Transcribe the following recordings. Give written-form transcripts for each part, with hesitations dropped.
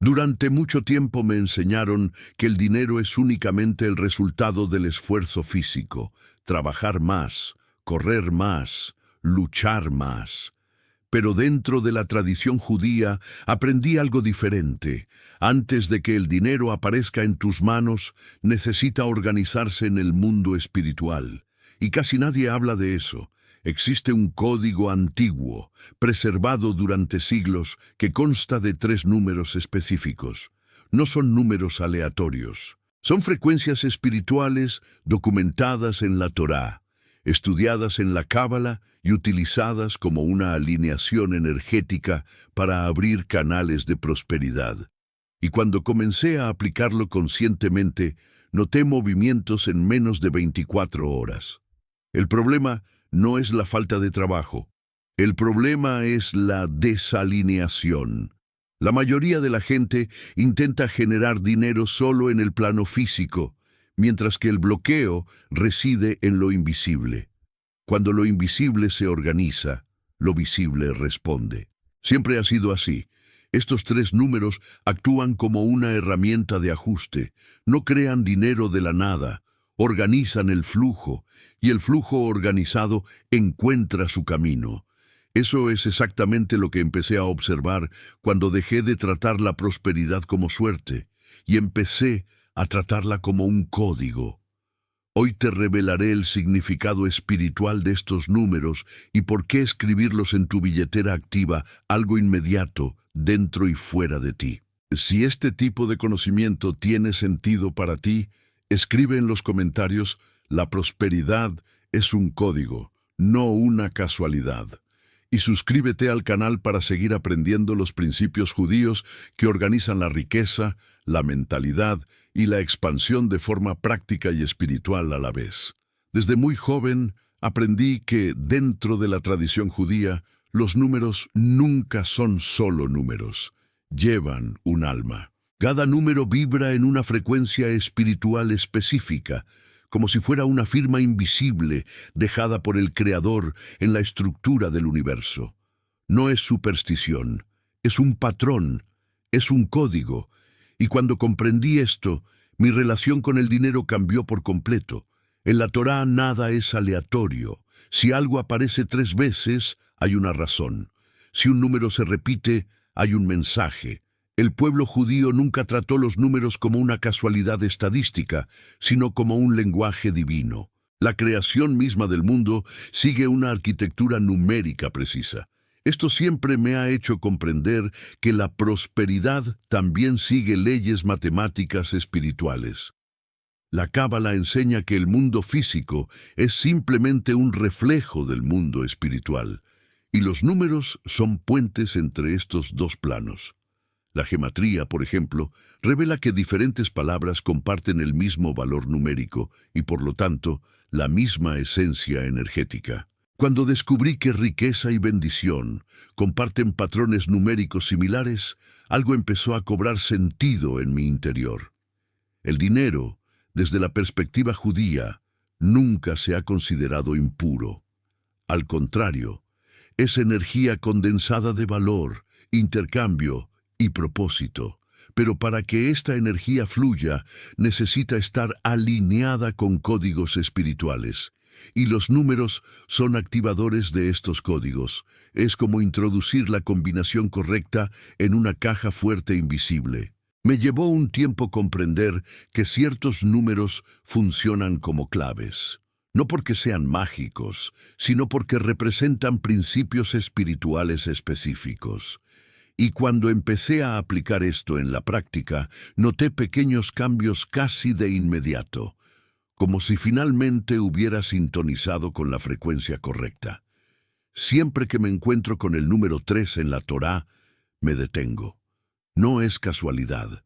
Durante mucho tiempo me enseñaron que el dinero es únicamente el resultado del esfuerzo físico, trabajar más, correr más, luchar más. Pero dentro de la tradición judía aprendí algo diferente. Antes de que el dinero aparezca en tus manos, necesita organizarse en el mundo espiritual. Y casi nadie habla de eso. Existe un código antiguo, preservado durante siglos, que consta de 3 números específicos. No son números aleatorios. Son frecuencias espirituales documentadas en la Torá, estudiadas en la Cábala y utilizadas como una alineación energética para abrir canales de prosperidad. Y cuando comencé a aplicarlo conscientemente, noté movimientos en menos de 24 horas. El problema no es la falta de trabajo. El problema es la desalineación. La mayoría de la gente intenta generar dinero solo en el plano físico, mientras que el bloqueo reside en lo invisible. Cuando lo invisible se organiza, lo visible responde. Siempre ha sido así. Estos 3 números actúan como una herramienta de ajuste. No crean dinero de la nada, organizan el flujo, y el flujo organizado encuentra su camino. Eso es exactamente lo que empecé a observar cuando dejé de tratar la prosperidad como suerte, y empecé a tratarla como un código. Hoy te revelaré el significado espiritual de estos números y por qué escribirlos en tu billetera activa algo inmediato, dentro y fuera de ti. Si este tipo de conocimiento tiene sentido para ti, escribe en los comentarios: la prosperidad es un código, no una casualidad. Y suscríbete al canal para seguir aprendiendo los principios judíos que organizan la riqueza, la mentalidad y la expansión de forma práctica y espiritual a la vez. Desde muy joven aprendí que dentro de la tradición judía los números nunca son solo números, llevan un alma. Cada número vibra en una frecuencia espiritual específica, como si fuera una firma invisible dejada por el Creador en la estructura del universo. No es superstición, es un patrón, es un código. Y cuando comprendí esto, mi relación con el dinero cambió por completo. En la Torá nada es aleatorio. Si algo aparece 3 veces, hay una razón. Si un número se repite, hay un mensaje. El pueblo judío nunca trató los números como una casualidad estadística, sino como un lenguaje divino. La creación misma del mundo sigue una arquitectura numérica precisa. Esto siempre me ha hecho comprender que la prosperidad también sigue leyes matemáticas espirituales. La Cábala enseña que el mundo físico es simplemente un reflejo del mundo espiritual, y los números son puentes entre estos 2 planos. La gematría, por ejemplo, revela que diferentes palabras comparten el mismo valor numérico y, por lo tanto, la misma esencia energética. Cuando descubrí que riqueza y bendición comparten patrones numéricos similares, algo empezó a cobrar sentido en mi interior. El dinero, desde la perspectiva judía, nunca se ha considerado impuro. Al contrario, es energía condensada de valor, intercambio y propósito. Pero para que esta energía fluya, necesita estar alineada con códigos espirituales. Y los números son activadores de estos códigos. Es como introducir la combinación correcta en una caja fuerte invisible. Me llevó un tiempo comprender que ciertos números funcionan como claves. No porque sean mágicos, sino porque representan principios espirituales específicos. Y cuando empecé a aplicar esto en la práctica, noté pequeños cambios casi de inmediato, como si finalmente hubiera sintonizado con la frecuencia correcta. Siempre que me encuentro con el número 3 en la Torá, me detengo. No es casualidad.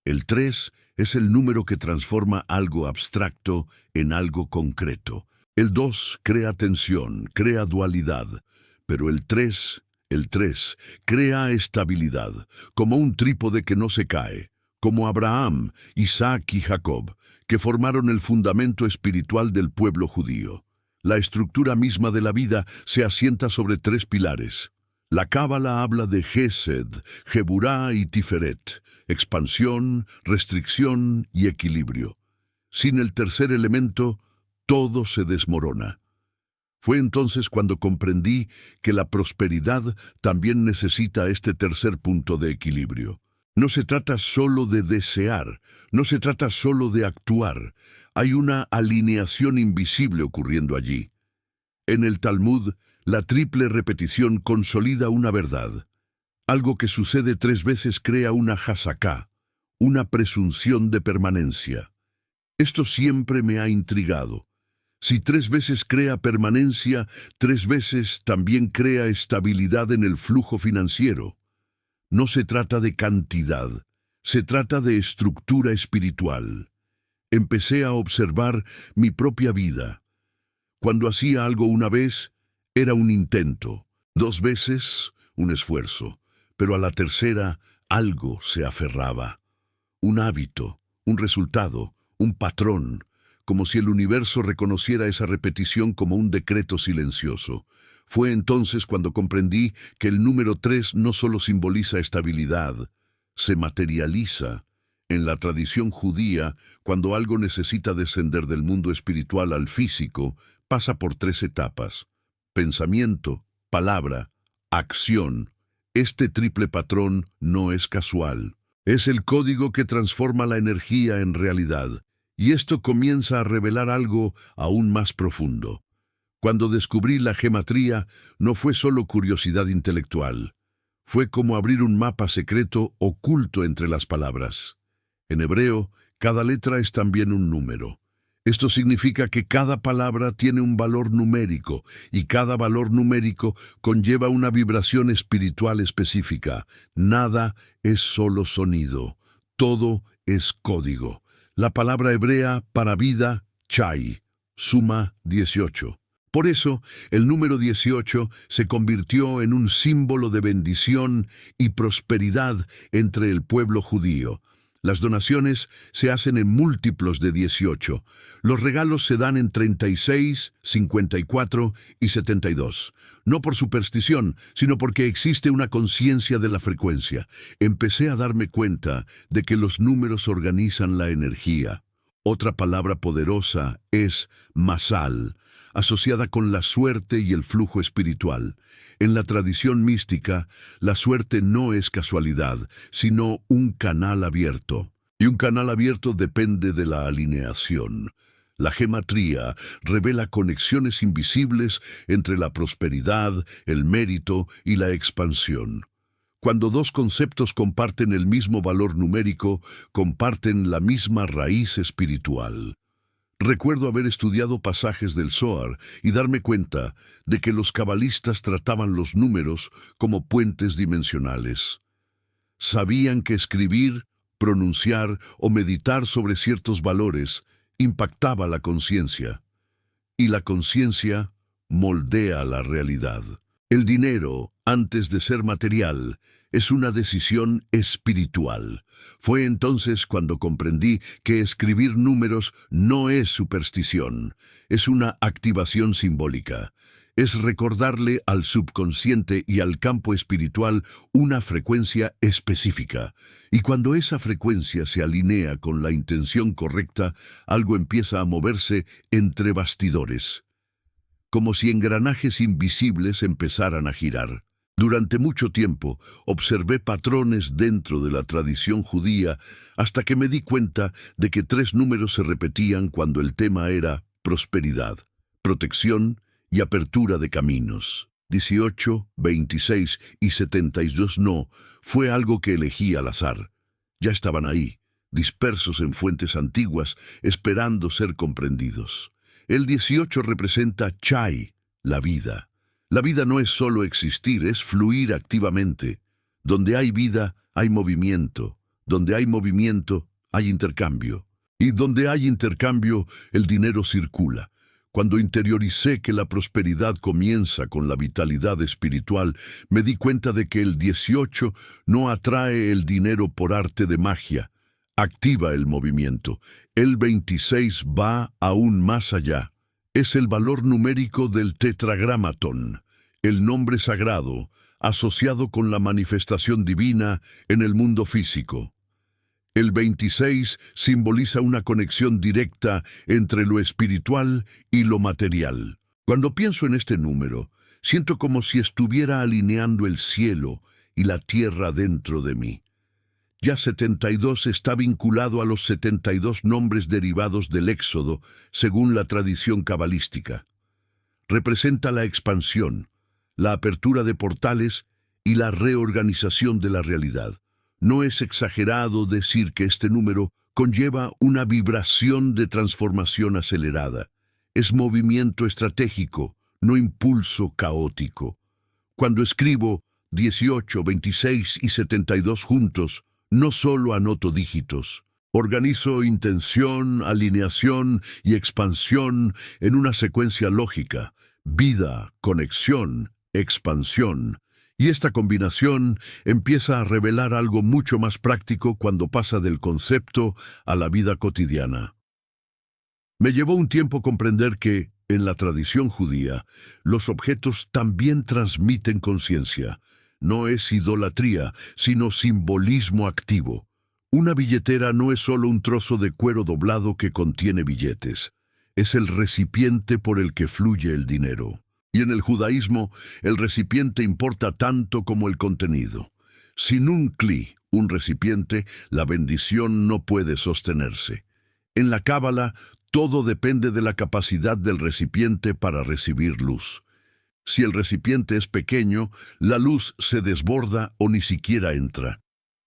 El 3 es el número que transforma algo abstracto en algo concreto. El 2 crea tensión, crea dualidad, pero el 3 crea estabilidad, como un trípode que no se cae, como Abraham, Isaac y Jacob, que formaron el fundamento espiritual del pueblo judío. La estructura misma de la vida se asienta sobre 3 pilares: La Cábala habla de Gesed, Geburá y Tiferet, expansión, restricción y equilibrio. Sin el tercer elemento, todo se desmorona. Fue entonces cuando comprendí que la prosperidad también necesita este tercer punto de equilibrio. No se trata solo de desear, no se trata solo de actuar. Hay una alineación invisible ocurriendo allí. En el Talmud, la triple repetición consolida una verdad. Algo que sucede 3 veces crea una hasaká, una presunción de permanencia. Esto siempre me ha intrigado. Si 3 veces crea permanencia, 3 veces también crea estabilidad en el flujo financiero. No se trata de cantidad, se trata de estructura espiritual. Empecé a observar mi propia vida. Cuando hacía algo una vez, era un intento, 2 veces, un esfuerzo, pero a la tercera, algo se aferraba. Un hábito, un resultado, un patrón, como si el universo reconociera esa repetición como un decreto silencioso. Fue entonces cuando comprendí que el número 3 no solo simboliza estabilidad, se materializa. En la tradición judía, cuando algo necesita descender del mundo espiritual al físico, pasa por 3 etapas: pensamiento, palabra, acción. Este triple patrón no es casual. Es el código que transforma la energía en realidad. Y esto comienza a revelar algo aún más profundo. Cuando descubrí la gematría, no fue solo curiosidad intelectual. Fue como abrir un mapa secreto oculto entre las palabras. En hebreo, cada letra es también un número. Esto significa que cada palabra tiene un valor numérico, y cada valor numérico conlleva una vibración espiritual específica. Nada es solo sonido, todo es código. La palabra hebrea para vida, chai, suma 18. Por eso, el número 18 se convirtió en un símbolo de bendición y prosperidad entre el pueblo judío. Las donaciones se hacen en múltiplos de 18. Los regalos se dan en 36, 54 y 72. No por superstición, sino porque existe una conciencia de la frecuencia. Empecé a darme cuenta de que los números organizan la energía. Otra palabra poderosa es masal, asociada con la suerte y el flujo espiritual. En la tradición mística, la suerte no es casualidad, sino un canal abierto. Y un canal abierto depende de la alineación. La gematría revela conexiones invisibles entre la prosperidad, el mérito y la expansión. Cuando 2 conceptos comparten el mismo valor numérico, comparten la misma raíz espiritual. Recuerdo haber estudiado pasajes del Zohar y darme cuenta de que los cabalistas trataban los números como puentes dimensionales. Sabían que escribir, pronunciar o meditar sobre ciertos valores impactaba la conciencia, y la conciencia moldea la realidad. El dinero, antes de ser material, es una decisión espiritual. Fue entonces cuando comprendí que escribir números no es superstición, es una activación simbólica. Es recordarle al subconsciente y al campo espiritual una frecuencia específica. Y cuando esa frecuencia se alinea con la intención correcta, algo empieza a moverse entre bastidores, como si engranajes invisibles empezaran a girar. Durante mucho tiempo observé patrones dentro de la tradición judía hasta que me di cuenta de que 3 números se repetían cuando el tema era prosperidad, protección y apertura de caminos. 18, 26 y 72 no fue algo que elegí al azar. Ya estaban ahí, dispersos en fuentes antiguas, esperando ser comprendidos. El 18 representa Chai, la vida. La vida no es solo existir, es fluir activamente. Donde hay vida, hay movimiento. Donde hay movimiento, hay intercambio. Y donde hay intercambio, el dinero circula. Cuando interioricé que la prosperidad comienza con la vitalidad espiritual, me di cuenta de que el 18 no atrae el dinero por arte de magia. Activa el movimiento. El 26 va aún más allá. Es el valor numérico del tetragramatón, el nombre sagrado, asociado con la manifestación divina en el mundo físico. El 26 simboliza una conexión directa entre lo espiritual y lo material. Cuando pienso en este número, siento como si estuviera alineando el cielo y la tierra dentro de mí. Ya 72 está vinculado a los 72 nombres derivados del Éxodo, según la tradición cabalística. Representa la expansión, la apertura de portales y la reorganización de la realidad. No es exagerado decir que este número conlleva una vibración de transformación acelerada. Es movimiento estratégico, no impulso caótico. Cuando escribo 18, 26 y 72 juntos, no solo anoto dígitos. Organizo intención, alineación y expansión en una secuencia lógica. Vida, conexión, expansión. Y esta combinación empieza a revelar algo mucho más práctico cuando pasa del concepto a la vida cotidiana. Me llevó un tiempo comprender que, en la tradición judía, los objetos también transmiten conciencia. No es idolatría, sino simbolismo activo. Una billetera no es solo un trozo de cuero doblado que contiene billetes. Es el recipiente por el que fluye el dinero. Y en el judaísmo, el recipiente importa tanto como el contenido. Sin un cli, un recipiente, la bendición no puede sostenerse. En la Cábala, todo depende de la capacidad del recipiente para recibir luz. Si el recipiente es pequeño, la luz se desborda o ni siquiera entra.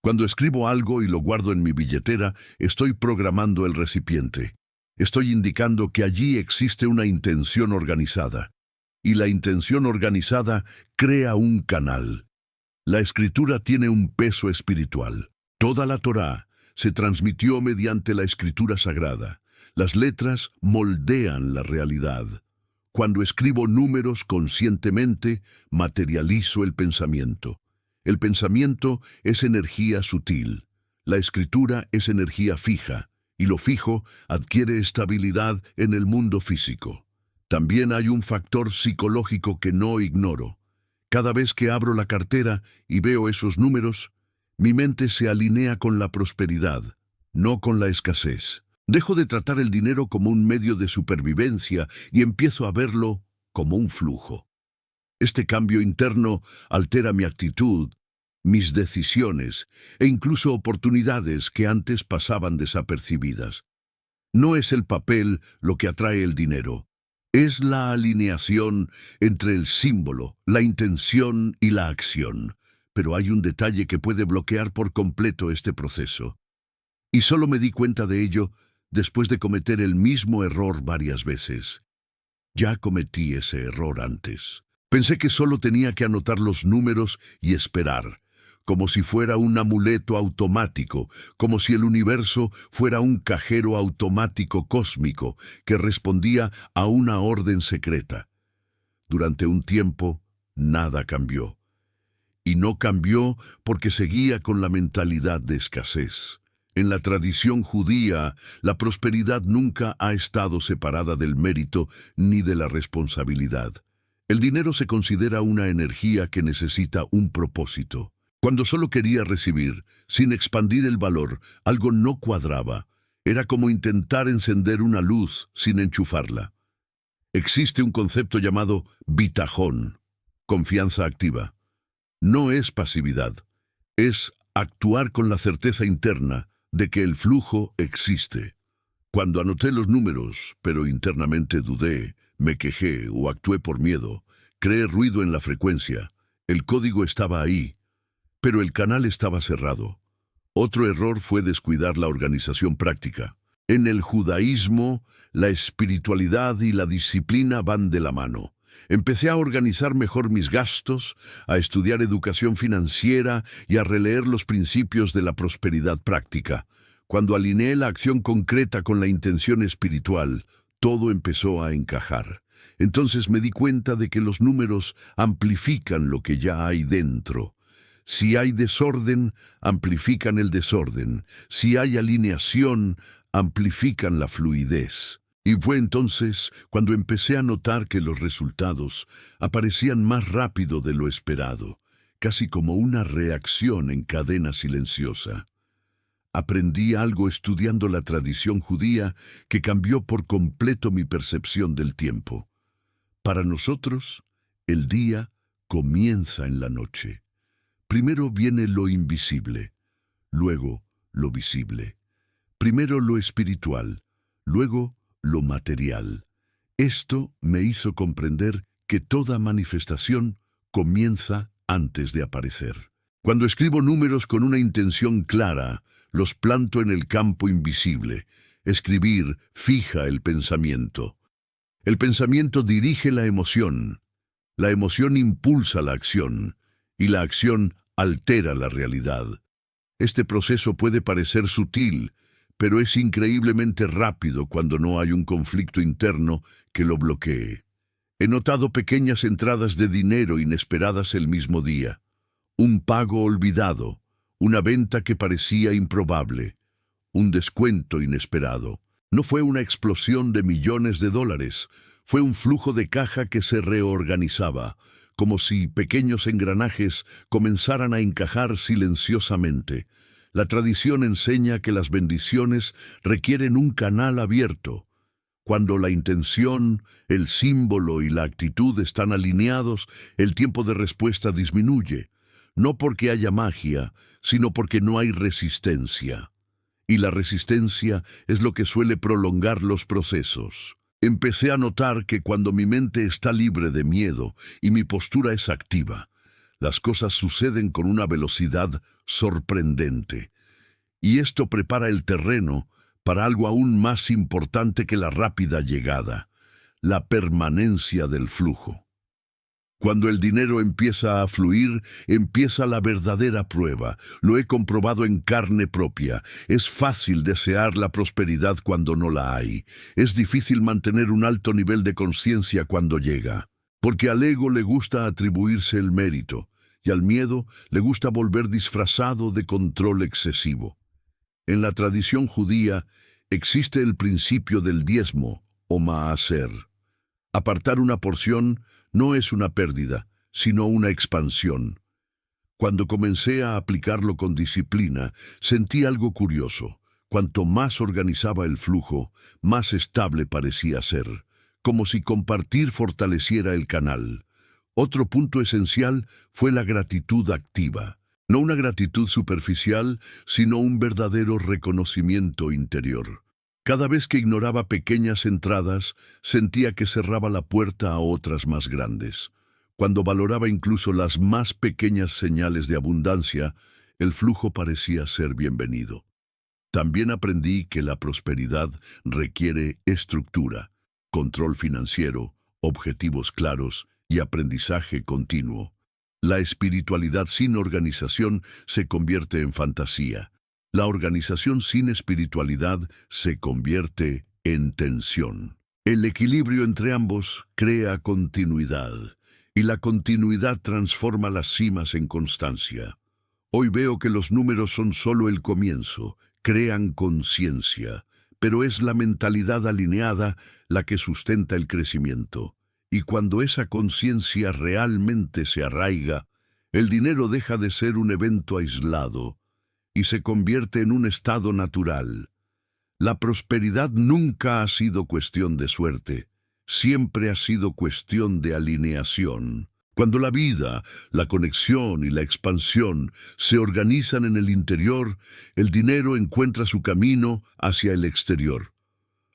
Cuando escribo algo y lo guardo en mi billetera, estoy programando el recipiente. Estoy indicando que allí existe una intención organizada. Y la intención organizada crea un canal. La escritura tiene un peso espiritual. Toda la Torá se transmitió mediante la escritura sagrada. Las letras moldean la realidad. Cuando escribo números conscientemente, materializo el pensamiento. El pensamiento es energía sutil. La escritura es energía fija, y lo fijo adquiere estabilidad en el mundo físico. También hay un factor psicológico que no ignoro. Cada vez que abro la cartera y veo esos números, mi mente se alinea con la prosperidad, no con la escasez. Dejo de tratar el dinero como un medio de supervivencia y empiezo a verlo como un flujo. Este cambio interno altera mi actitud, mis decisiones e incluso oportunidades que antes pasaban desapercibidas. No es el papel lo que atrae el dinero, es la alineación entre el símbolo, la intención y la acción. Pero hay un detalle que puede bloquear por completo este proceso. Y solo me di cuenta de ello después de cometer el mismo error varias veces. Ya cometí ese error antes. Pensé que solo tenía que anotar los números y esperar, como si fuera un amuleto automático, como si el universo fuera un cajero automático cósmico que respondía a una orden secreta. Durante un tiempo, nada cambió. Y no cambió porque seguía con la mentalidad de escasez. En la tradición judía, la prosperidad nunca ha estado separada del mérito ni de la responsabilidad. El dinero se considera una energía que necesita un propósito. Cuando solo quería recibir, sin expandir el valor, algo no cuadraba. Era como intentar encender una luz sin enchufarla. Existe un concepto llamado bitajón, confianza activa. No es pasividad, es actuar con la certeza interna de que el flujo existe. Cuando anoté los números, pero internamente dudé, me quejé o actué por miedo, creé ruido en la frecuencia. El código estaba ahí, pero el canal estaba cerrado. Otro error fue descuidar la organización práctica. En el judaísmo, la espiritualidad y la disciplina van de la mano. Empecé a organizar mejor mis gastos, a estudiar educación financiera y a releer los principios de la prosperidad práctica. Cuando alineé la acción concreta con la intención espiritual, todo empezó a encajar. Entonces me di cuenta de que los números amplifican lo que ya hay dentro. Si hay desorden, amplifican el desorden. Si hay alineación, amplifican la fluidez. Y fue entonces cuando empecé a notar que los resultados aparecían más rápido de lo esperado, casi como una reacción en cadena silenciosa. Aprendí algo estudiando la tradición judía que cambió por completo mi percepción del tiempo. Para nosotros, el día comienza en la noche. Primero viene lo invisible, luego lo visible. Primero lo espiritual, luego lo material. Esto me hizo comprender que toda manifestación comienza antes de aparecer. Cuando escribo números con una intención clara, los planto en el campo invisible. Escribir fija el pensamiento. El pensamiento dirige la emoción impulsa la acción, y la acción altera la realidad. Este proceso puede parecer sutil, pero es increíblemente rápido cuando no hay un conflicto interno que lo bloquee. He notado pequeñas entradas de dinero inesperadas el mismo día. Un pago olvidado, una venta que parecía improbable, un descuento inesperado. No fue una explosión de millones de dólares, fue un flujo de caja que se reorganizaba, como si pequeños engranajes comenzaran a encajar silenciosamente. La tradición enseña que las bendiciones requieren un canal abierto. Cuando la intención, el símbolo y la actitud están alineados, el tiempo de respuesta disminuye, no porque haya magia, sino porque no hay resistencia. Y la resistencia es lo que suele prolongar los procesos. Empecé a notar que cuando mi mente está libre de miedo y mi postura es activa, las cosas suceden con una velocidad sorprendente. Y esto prepara el terreno para algo aún más importante que la rápida llegada, la permanencia del flujo. Cuando el dinero empieza a fluir, empieza la verdadera prueba. Lo he comprobado en carne propia. Es fácil desear la prosperidad cuando no la hay. Es difícil mantener un alto nivel de conciencia cuando llega. Porque al ego le gusta atribuirse el mérito, y al miedo le gusta volver disfrazado de control excesivo. En la tradición judía existe el principio del diezmo, o maaser. Apartar una porción no es una pérdida, sino una expansión. Cuando comencé a aplicarlo con disciplina, sentí algo curioso. Cuanto más organizaba el flujo, más estable parecía ser, como si compartir fortaleciera el canal. Otro punto esencial fue la gratitud activa. No una gratitud superficial, sino un verdadero reconocimiento interior. Cada vez que ignoraba pequeñas entradas, sentía que cerraba la puerta a otras más grandes. Cuando valoraba incluso las más pequeñas señales de abundancia, el flujo parecía ser bienvenido. También aprendí que la prosperidad requiere estructura, control financiero, objetivos claros y aprendizaje continuo. La espiritualidad sin organización se convierte en fantasía. La organización sin espiritualidad se convierte en tensión. El equilibrio entre ambos crea continuidad, y la continuidad transforma las cimas en constancia. Hoy veo que los números son solo el comienzo, crean conciencia, pero es la mentalidad alineada la que sustenta el crecimiento. Y cuando esa conciencia realmente se arraiga, el dinero deja de ser un evento aislado y se convierte en un estado natural. La prosperidad nunca ha sido cuestión de suerte, siempre ha sido cuestión de alineación. Cuando la vida, la conexión y la expansión se organizan en el interior, el dinero encuentra su camino hacia el exterior.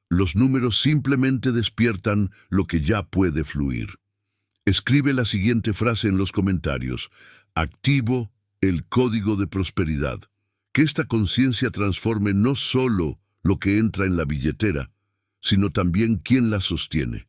Los números simplemente despiertan lo que ya puede fluir. Escribe la siguiente frase en los comentarios: activo el código de prosperidad. Que esta conciencia transforme no solo lo que entra en la billetera, sino también quién la sostiene.